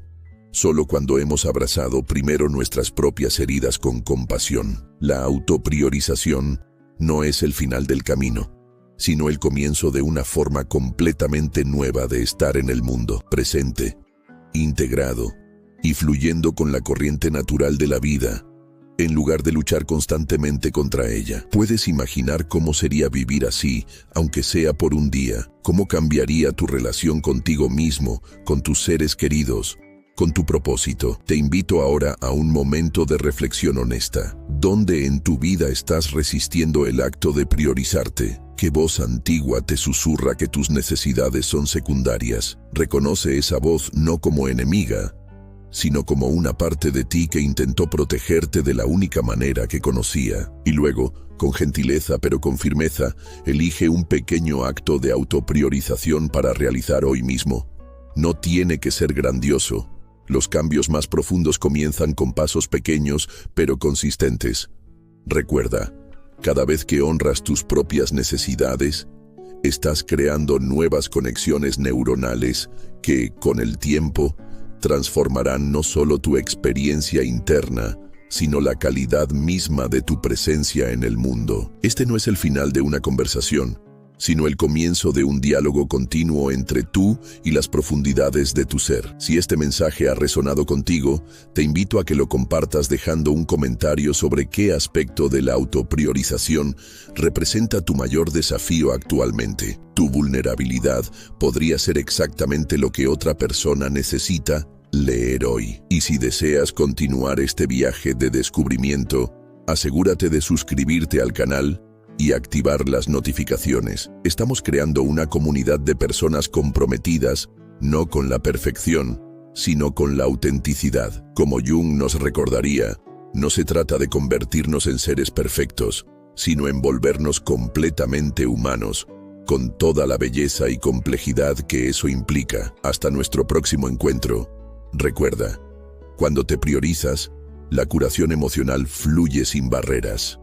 solo cuando hemos abrazado primero nuestras propias heridas con compasión. La autopriorización no es el final del camino, sino el comienzo de una forma completamente nueva de estar en el mundo, presente, integrado y fluyendo con la corriente natural de la vida, en lugar de luchar constantemente contra ella. ¿Puedes imaginar cómo sería vivir así, aunque sea por un día? ¿Cómo cambiaría tu relación contigo mismo, con tus seres queridos, con tu propósito? Te invito ahora a un momento de reflexión honesta. ¿Dónde en tu vida estás resistiendo el acto de priorizarte? ¿Qué voz antigua te susurra que tus necesidades son secundarias? Reconoce esa voz no como enemiga, sino como una parte de ti que intentó protegerte de la única manera que conocía. Y luego, con gentileza pero con firmeza, elige un pequeño acto de autopriorización para realizar hoy mismo. No tiene que ser grandioso. Los cambios más profundos comienzan con pasos pequeños pero consistentes. Recuerda, cada vez que honras tus propias necesidades, estás creando nuevas conexiones neuronales que, con el tiempo, transformarán no solo tu experiencia interna, sino la calidad misma de tu presencia en el mundo. Este no es el final de una conversación, sino el comienzo de un diálogo continuo entre tú y las profundidades de tu ser. Si este mensaje ha resonado contigo, te invito a que lo compartas dejando un comentario sobre qué aspecto de la autopriorización representa tu mayor desafío actualmente. Tu vulnerabilidad podría ser exactamente lo que otra persona necesita leer hoy. Y si deseas continuar este viaje de descubrimiento, asegúrate de suscribirte al canal y activar las notificaciones. Estamos creando una comunidad de personas comprometidas, no con la perfección, sino con la autenticidad. Como Jung nos recordaría, no se trata de convertirnos en seres perfectos, sino en volvernos completamente humanos, con toda la belleza y complejidad que eso implica. Hasta nuestro próximo encuentro. Recuerda, cuando te priorizas, la curación emocional fluye sin barreras.